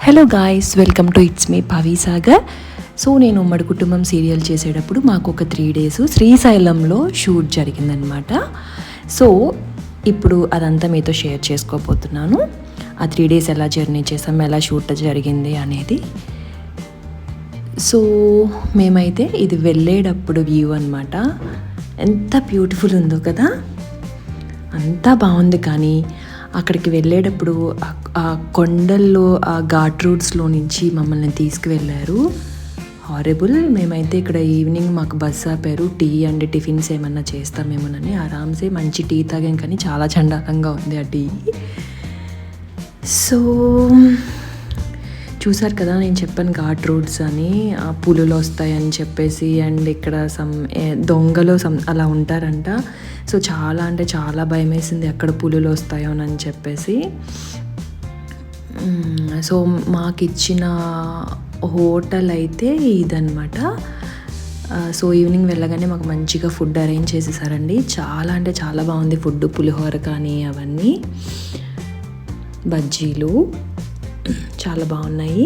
Hello guys, welcome to it's me Pavi Sagar. So నేను ఉమ్మడి కుటుంబం సీరియల్ చేసేటప్పుడు మాకు ఒక 3 days శ్రీశైలంలో షూట్ జరిగిందనమాట. సో ఇప్పుడు అదంతా మీతో షేర్ చేసుకోబోతున్నాను. ఆ 3 days ఎలా జర్నీ చేసాం, ఎలా షూట్ జరిగింది అనేది. సో మేమైతే ఇది వెళ్ళేటప్పుడు వ్యూ అనమాట. ఎంత బ్యూటిఫుల్ ఉందో కదా, అంతా బాగుంది. కానీ అక్కడికి వెళ్ళేటప్పుడు ఆ కొండల్లో ఆ ఘాట్ రూట్స్లో నుంచి మమ్మల్ని తీసుకువెళ్ళారు. హారబుల్. మేమైతే ఇక్కడ ఈవినింగ్ మాకు బస్ ఆపారు. టీ అండ్ టిఫిన్స్ ఏమన్నా చేస్తామేమోనని ఆరామ్సే మంచి టీ తాగాం, కానీ చాలా చండాలంగా ఉంది ఆ టీ. సో చూసారు కదా, నేను చెప్పాను ఘాట్ రోడ్స్ అని, పులులు వస్తాయని చెప్పేసి, అండ్ ఇక్కడ దొంగలు అలా ఉంటారంట. సో చాలా అంటే చాలా భయం వేసింది ఎక్కడ పులులు వస్తాయోనని చెప్పేసి. సో మాకు ఇచ్చిన హోటల్ అయితే ఇదన్నమాట. సో ఈవినింగ్ వెళ్ళగానే మాకు మంచిగా ఫుడ్ అరేంజ్ చేసేసారండి. చాలా అంటే చాలా బాగుంది ఫుడ్. పులిహోర కానీ అవన్నీ, బజ్జీలు చాలా బాగున్నాయి.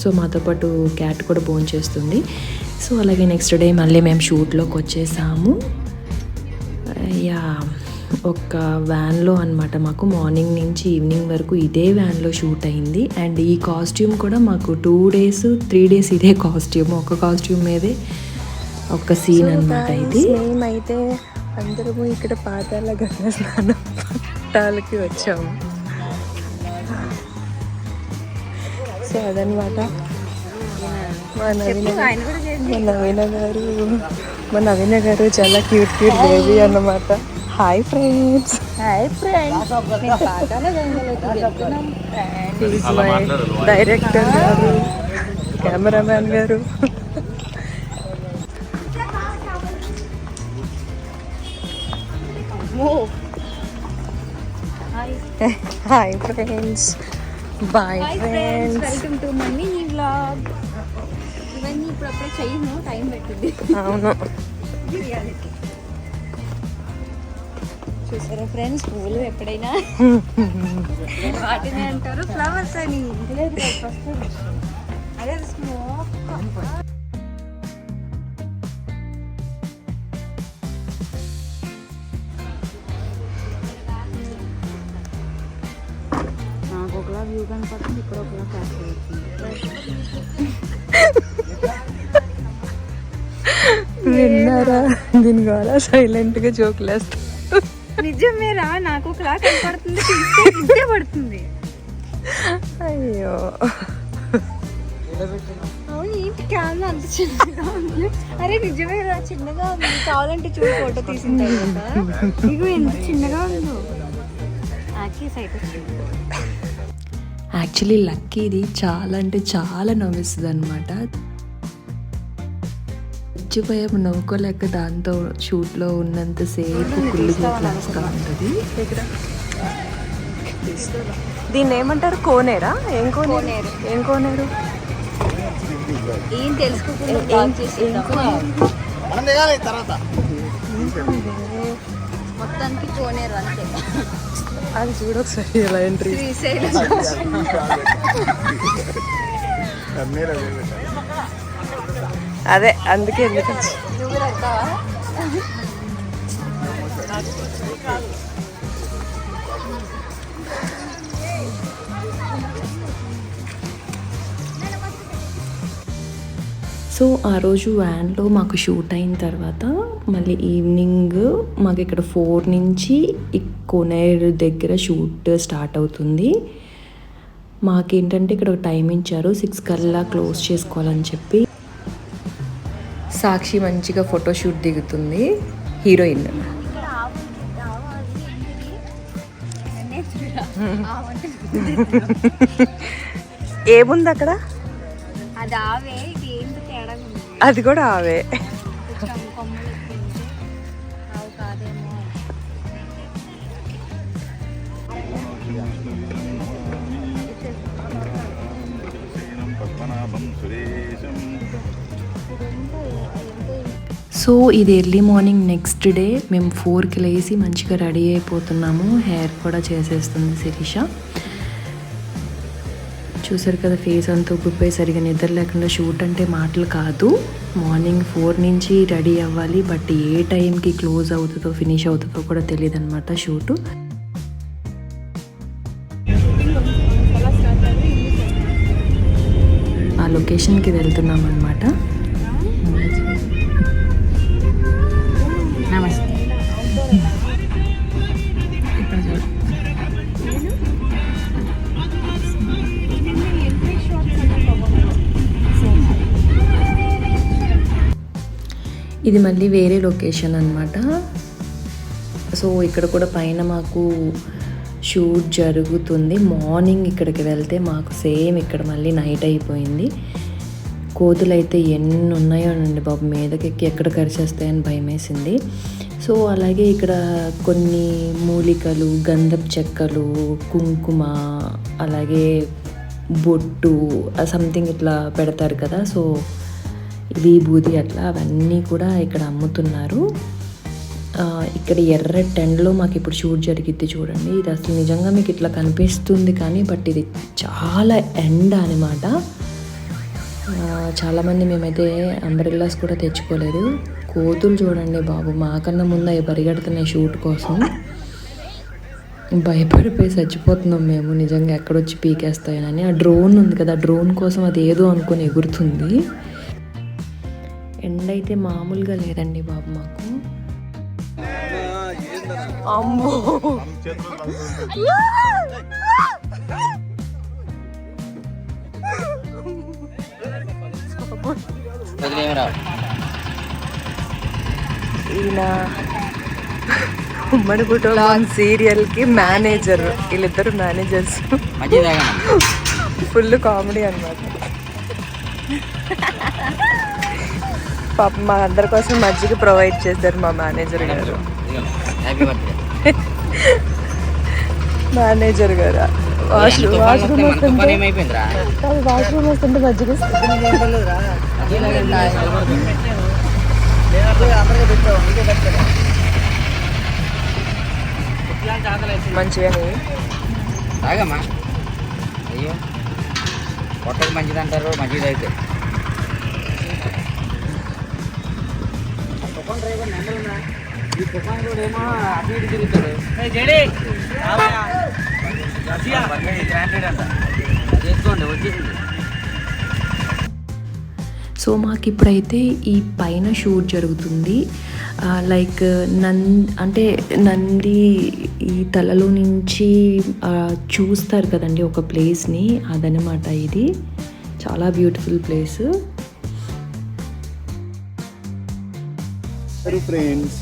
సో మాతో పాటు క్యాట్ కూడా భోంచేస్తుంది. సో అలాగే నెక్స్ట్ డే మళ్ళీ మేము షూట్లోకి వచ్చేసాము. యా, ఒక వ్యాన్లో అనమాట. మాకు మార్నింగ్ నుంచి ఈవినింగ్ వరకు ఇదే వ్యాన్లో షూట్ అయింది. అండ్ ఈ కాస్ట్యూమ్ కూడా మాకు 2 days 3 days ఇదే కాస్ట్యూమ్, ఒక కాస్ట్యూమ్ మీదే ఒక సీన్ అనమాట. ఇది మేమైతే అందరము ఇక్కడ పాతాళ గంగ స్నానం పట్టాలకి వచ్చాము. సో అదనమాట మా నవీన గారు చాలా క్యూట్ బేబీ అన్నమాట. Hi friends. డైరెక్టర్ గారు, కెమెరామ్యాన్ గారు. Hi friends. Bye friends. Welcome to Mani vlog. ఇవన్నీ ఇప్పుడు అప్పుడే చేయను, టైం పెట్టింది. అవును, చూసారా ఫ్రెండ్స్, పువ్వులు ఎప్పుడైనా వాటిని అంటారు ఫ్లవర్స్ అని. అదే స్మోక్. నాకు ఒకలా వ్యూ కనపడుతుంది, ఇక్కడ ఒకలా క్యాష్ విన్నారా? దీని ద్వారా సైలెంట్గా జోకులేస్తా. నిజమేరా, నాకు ఒకలా కనపడుతుంది, ఇదే పడుతుంది. అయ్యో అవును, ఏంటి కెమెరా అంత చిన్నగా ఉంది? అరే నిజమేరా, చిన్నగా ఉంది. కావాలంటే చూడు, ఫోటో తీసింటారు కదా. ఇగో ఎంత చిన్నగా ఉందో. సైట్ వచ్చింది. యాక్చువల్లీ లక్కీది చాలా అంటే చాలా నవ్విస్తుంది అనమాట. మర్చిపోయాము నవ్వుకోలేక. దాంతో షూట్లో ఉన్నంతసేపు కుళ్ళుగా వస్తూ ఉంటుంది. దీన్ని ఏమంటారు? కోనేరా? ఏం కోనేరు? ఏం కోనేరు? ఏం తెలుసుకోకుండా మొత్తానికి కోనేరు అంతే. అది చూడొకసారి ఎలా ఎంట్రీ. అదే అందుకే ఎందుకు సో ఆ రోజు వ్యాన్లో మాకు షూట్ అయిన తర్వాత మళ్ళీ ఈవినింగ్ మాకు ఇక్కడ 4 నుంచి కోనేరు దగ్గర షూట్ స్టార్ట్ అవుతుంది. మాకేంటంటే ఇక్కడ ఒక టైం ఇచ్చారు, 6 కల్లా క్లోజ్ చేసుకోవాలని చెప్పి. సాక్షి మంచిగా ఫోటోషూట్ దిగుతుంది, హీరోయిన్. ఏముంది అక్కడ? అది ఆవే, ఏంటి తేడా? అది కూడా ఆవే. సో ఇది ఎర్లీ మార్నింగ్ నెక్స్ట్ డే. మేము 4కి లేసి మంచిగా రెడీ అయిపోతున్నాము. హెయిర్ కూడా చేసేస్తుంది శిరీష. చూసారు కదా ఫేస్ అంతా ఉబ్బిపోయి సరిగా నిద్ర లేకుండా షూట్ అంటే మాటలు కాదు. మార్నింగ్ 4 నుంచి రెడీ అవ్వాలి, బట్ ఏ టైంకి క్లోజ్ అవుతుందో ఫినిష్ అవుతుందో కూడా తెలియదు అనమాట షూటు. ఆ లొకేషన్కి వెళ్తున్నాం అనమాట. ఇది మళ్ళీ వేరే లొకేషన్ అనమాట. సో ఇక్కడ కూడా పైన మాకు షూట్ జరుగుతుంది. మార్నింగ్ ఇక్కడికి వెళ్తే మాకు సేమ్ ఇక్కడ మళ్ళీ నైట్ అయిపోయింది. కోతులు అయితే ఎన్ని ఉన్నాయో అండి బాబు, మీదకెక్కి ఎక్కడ కరిచేస్తాయని భయం వేసింది. సో అలాగే ఇక్కడ కొన్ని మూలికలు, గంధపు చెక్కలు, కుంకుమ, అలాగే బొట్టు సంథింగ్ ఇట్లా పెడతారు కదా, సో విభూది అట్లా అవన్నీ కూడా ఇక్కడ అమ్ముతున్నారు. ఇక్కడ ఎర్ర టెండ్లో మాకు ఇప్పుడు షూట్ జరిగిద్ది చూడండి. ఇది అసలు నిజంగా మీకు ఇట్లా కనిపిస్తుంది కానీ బట్ ఇది చాలా ఎండ అనమాట. చాలామంది మేమైతే అంబ్రెల్లాస్ కూడా తెచ్చుకోలేదు. కోతులు చూడండి బాబు, మాకన్నా ముందు అవి పరిగెడుతున్నాయి షూట్ కోసం. భయపడిపోయి చచ్చిపోతున్నాం మేము నిజంగా ఎక్కడొచ్చి పీకేస్తాయని. ఆ డ్రోన్ ఉంది కదా, డ్రోన్ కోసం అది ఏదో అనుకొని ఎగురుతుంది. ఎండ అయితే మామూలుగా లేదండి బాబు మాకు. అమ్మో ఈయన ఉమ్మడి కుటుంబం సీరియల్కి మేనేజర్. వీళ్ళిద్దరు మేనేజర్స్. ఫుల్ కామెడీ అన్నమాట. పాప మా అందరి కోసం మజ్జిగ ప్రొవైడ్ చేస్తారు మా మేనేజర్ గారు. మేనేజర్ గారు వాష్రూమ్ వస్తుంటే మజ్జిగ మంచిగా తాగమ్మా. అయ్యో పొట్టకు మంచిది అంటారు, మంచిది అయితే. డ్రైవర్ నెంబర్ ఉందా? ఈ తుఫాన్ కూడా ఏమో అటు ఇటు తిరుగుతాడు. చేసుకోండి వచ్చేసింది. సో మాకు ఇప్పుడైతే ఈ పైన షూట్ జరుగుతుంది. లైక్ అంటే నంది ఈ తలలో నుంచి చూస్తారు కదండి ఒక ప్లేస్ని, అదనమాట ఇది. చాలా బ్యూటిఫుల్ ప్లేస్. ఫ్రెండ్స్,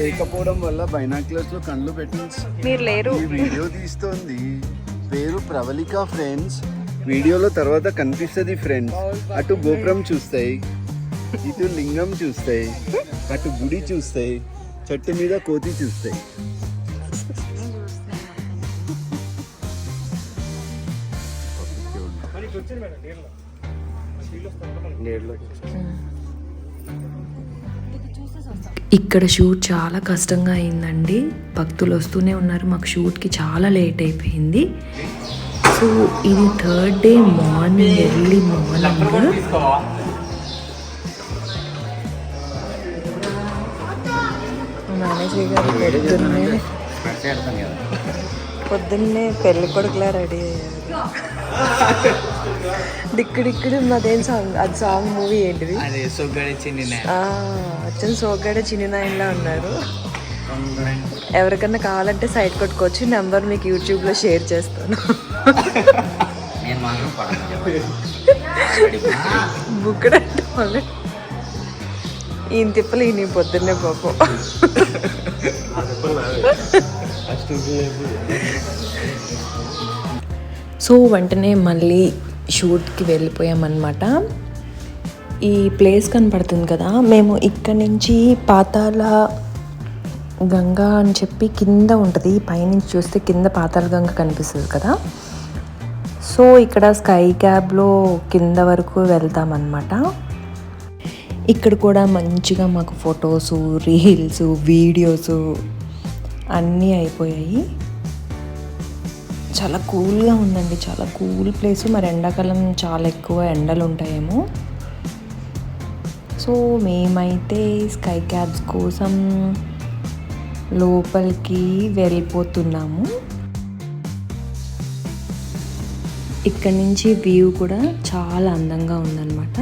లేకపోవడం వల్ల బైనాక్యులర్స్ లో కళ్ళు పెట్టి మీరు లేరు. ఈ వీడియో తీస్తోంది. పేరు ప్రవళిక ఫ్రెండ్స్. వీడియోలో తర్వాత కనిపిస్తుంది ఫ్రెండ్స్. అటు గోపురం చూస్తాయి, ఇటు లింగం చూస్తాయి, అటు గుడి చూస్తాయి, చెట్టు మీద కోతి చూస్తాయి. ఇక్కడ షూట్ చాలా కష్టంగా అయిందండి. భక్తులు వస్తూనే ఉన్నారు. మాకు షూట్కి చాలా లేట్ అయిపోయింది. సో ఇది 3rd day morning, early morning. Manager గారు పొద్దున్నే పెళ్ళి కొడుకులా రెడీ అయ్యారు. డిక్కుడిక్కుడు అదేం సాంగ్, అది సాంగ్ మూవీ ఏంటిది? అచ్చన్ సోగ్గాడే చిన్ని నాయనలా ఉన్నారు. ఎవరికన్నా కావాలంటే సైట్ కొట్టుకోవచ్చు. నెంబర్ మీకు యూట్యూబ్లో షేర్ చేస్తాను. బుక్కడంటే ఈయన తిప్పలు ఈయన పొద్దున్నే పాపం. సో వెంటనే మళ్ళీ షూట్కి వెళ్ళిపోయామన్నమాట. ఈ ప్లేస్ కనపడుతుంది కదా, మేము ఇక్కడ నుంచి పాతాళ గంగా అని చెప్పి కింద ఉంటుంది. పైనుంచి చూస్తే కింద పాతాళ గంగ కనిపిస్తుంది కదా. సో ఇక్కడ స్కై క్యాబ్లో కింద వరకు వెళ్తామన్నమాట. ఇక్కడ కూడా మంచిగా మాకు ఫొటోసు, రీల్స్, వీడియోసు అన్నీ అయిపోయాయి. చాలా కూల్గా ఉందండి, చాలా కూల్ ప్లేస్. మరి ఎండాకాలం చాలా ఎక్కువ ఎండలు ఉంటాయేమో. సో మేమైతే స్కై క్యాబ్స్ కోసం లోపలికి వెళ్ళిపోతున్నాము. ఇక్కడ నుంచి వ్యూ కూడా చాలా అందంగా ఉందన్నమాట.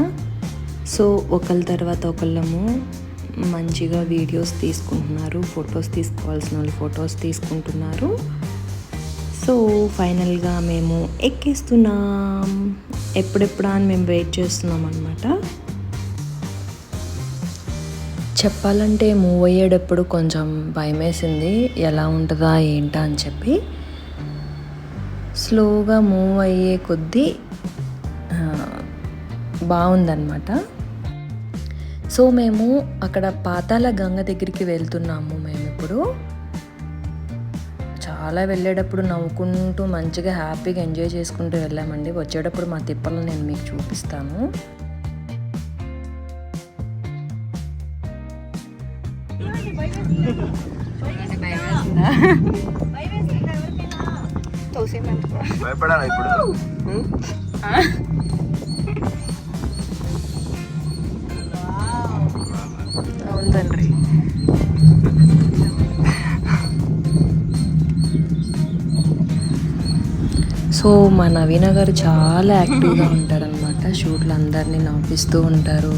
సో ఒకళ్ళ తర్వాత ఒకళ్ళము మంచిగా వీడియోస్ తీసుకుంటున్నారు, ఫొటోస్ తీసుకోవాల్సిన వాళ్ళు ఫొటోస్ తీసుకుంటున్నారు. సో ఫైనల్గా మేము ఎక్కేస్తున్నాం. ఎప్పుడెప్పుడా అని మేము వెయిట్ చేస్తున్నాం అన్నమాట. చెప్పాలంటే మూవ్ అయ్యేటప్పుడు కొంచెం భయం వేసింది, ఎలా ఉంటుందా ఏంటా అని చెప్పి. స్లోగా మూవ్ అయ్యే కొద్దీ బాగుందన్నమాట. సో మేము అక్కడ పాతాళ గంగ దగ్గరికి వెళ్తున్నాము. మేము ఇప్పుడు చాలా వెళ్ళేటప్పుడు నవ్వుకుంటూ మంచిగా హ్యాపీగా ఎంజాయ్ చేసుకుంటూ వెళ్ళామండి. వచ్చేటప్పుడు మా తిప్పలు నేను మీకు చూపిస్తాను. భయపడాలా ఇప్పుడు? అవును తండ్రి. సో మా నవీన గారు చాలా యాక్టివ్గా ఉంటారనమాట. షూట్లు అందరినీ నవ్విస్తూ ఉంటారు,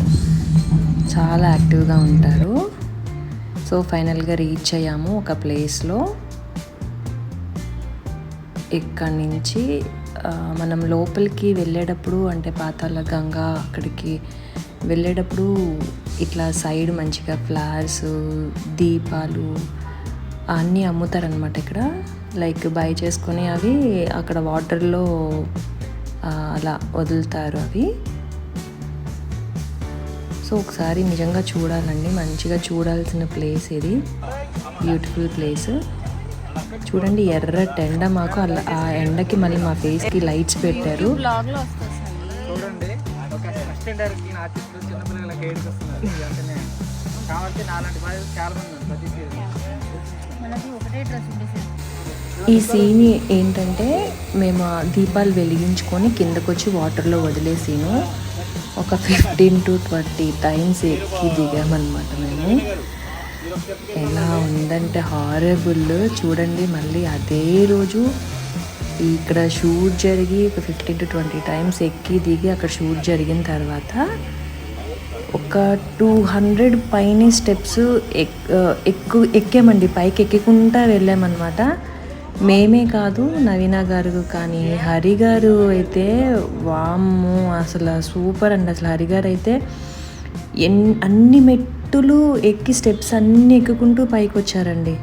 చాలా యాక్టివ్గా ఉంటారు. సో ఫైనల్గా రీచ్ అయ్యాము ఒక ప్లేస్లో. ఇక్కడి నుంచి మనం లోపలికి వెళ్ళేటప్పుడు, అంటే పాతాళ గంగ అక్కడికి వెళ్ళేటప్పుడు ఇట్లా సైడ్ మంచిగా ఫ్లవర్స్, దీపాలు అన్నీ అమ్ముతారనమాట ఇక్కడ. లైక్ బై చేసుకొని అవి అక్కడ వాటర్లో అలా వదులుతారు అవి. సో ఒకసారి నిజంగా చూడాలండి, మంచిగా చూడాల్సిన ప్లేస్ ఇది. Beautiful place. చూడండి ఎర్ర ఎండ, మాకు అలా ఆ ఎండకి మళ్ళీ మా ఫేస్కి లైట్స్ పెట్టారు. చూడండి ఒక అసిస్టెంట్ ఆర్టిస్ట్ చిన్నపిల్లలకి ఏడుకు వస్తున్నారు. వెంటనే కాబట్టి నాలాంటి బాధ్యత చాలా మంది ఉన్నారు ప్రతి ఈ సీన్ ఏంటంటే మేము ఆ దీపాలు వెలిగించుకొని కిందకు వచ్చి వాటర్లో వదిలేసాను. ఒక 15 to 20 టైమ్స్ ఎక్కి దిగామన్నమాట మేము. ఎలా ఉందంటే హారబుల్. చూడండి మళ్ళీ అదే రోజు ఇక్కడ షూట్ జరిగి ఒక 15 to 20 టైమ్స్ ఎక్కి దిగి అక్కడ షూట్ జరిగిన తర్వాత ఒక 200 పైన స్టెప్స్ ఎక్కామండి. పైకి ఎక్కకుండా వెళ్ళామన్నమాట. మేమే కాదు, నవీన గారు కానీ హరి గారు అయితే వామ్ము అసలు సూపర్ అండి. అసలు హరి గారు అయితే అన్ని మెట్టులు ఎక్కి స్టెప్స్ అన్నీ ఎక్కుకుంటూ పైకి వచ్చారండి.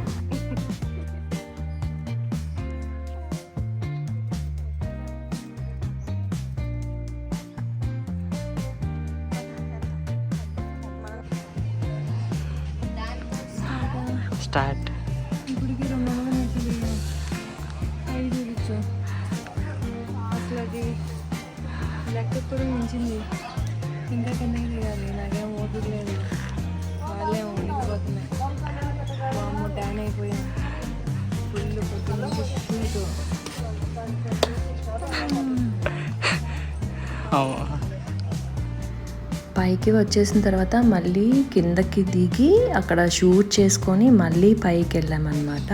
స్టార్ట్. ఇప్పటికి 200 మెట్లు 5 దిగచ్చు. అసలు అది లెక్క కూడా మించింది. ఇంకా కిందకి దిగాలి. నాకేం ఓపిక లేదు. వాళ్ళేమో ఉండిపోతున్నాయి. అమ్మ ట్యాన్ అయిపోయాం. ఫుల్ పొద్దున్న షూట్. పైకి వచ్చేసిన తర్వాత మళ్ళీ కిందకి దిగి అక్కడ షూట్ చేసుకొని మళ్ళీ పైకి వెళ్ళామన్నమాట.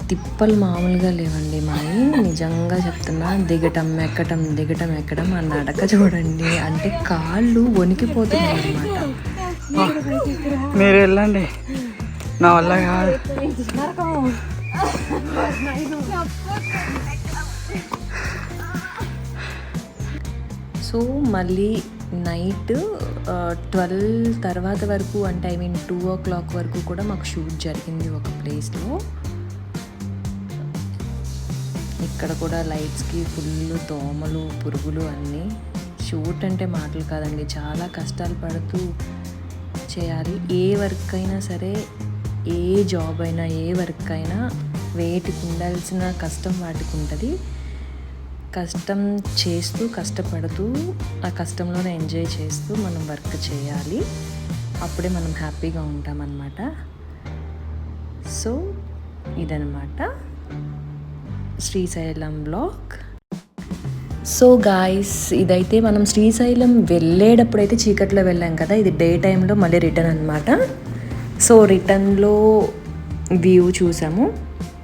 తిప్పలు మామూలుగా లేవండి మావి, నిజంగా చెప్తున్నా. దిగటం ఎక్కటం దిగటం ఎక్కడం ఆ నడక చూడండి, అంటే కాళ్ళు వణికిపోతున్నాయి అన్నమాట. మీరు వెళ్ళండి, నా వల్ల కాదు. సో మళ్ళీ నైట్ 12 తర్వాత వరకు, అంటే 2 o'clock వరకు కూడా మాకు షూట్ జరిగింది ఒక ప్లేస్లో. ఇక్కడ కూడా లైట్స్కి ఫుల్ దోమలు పురుగులు అన్నీ. షూట్ అంటే మాటలు కాదండి, చాలా కష్టాలు పడుతూ చేయాలి. ఏ వర్క్ అయినా సరే, ఏ జాబ్ అయినా, ఏ వర్క్ అయినా వేటికి ఉండాల్సిన కష్టం వాటికి ఉంటుంది. కష్టం చేస్తూ కష్టపడుతూ ఆ కష్టంలోనే ఎంజాయ్ చేస్తూ మనం వర్క్ చేయాలి. అప్పుడే మనం హ్యాపీగా ఉంటామన్నమాట. సో ఇదన్నమాట. శ్రీశైలం బ్లాగ్. సో గాయస్, ఇదైతే మనం శ్రీశైలం వెళ్ళేటప్పుడైతే చీకట్లో వెళ్ళాం కదా, ఇది డే టైంలో మళ్ళీ రిటర్న్ అనమాట. సో రిటర్న్లో వ్యూ చూసాము.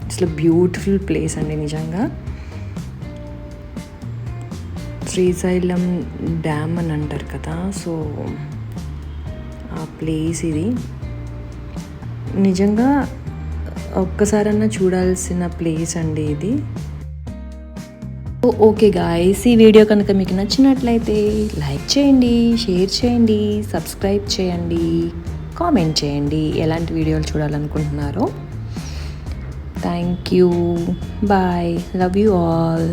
అసలు బ్యూటిఫుల్ ప్లేస్ అండి నిజంగా. శ్రీశైలం డ్యామ్ అని అంటారు కదా, సో ఆ ప్లేస్ ఇది నిజంగా ఒక్కసారన్నా చూడాల్సిన ప్లేస్ అండి ఇది. ఓకే గాయ్స్, ఈ వీడియో కనుక మీకు నచ్చినట్లయితే లైక్ చేయండి, షేర్ చేయండి, సబ్స్క్రైబ్ చేయండి, కామెంట్ చేయండి ఎలాంటి వీడియోలు చూడాలనుకుంటున్నారో. Thank you, bye, love you all.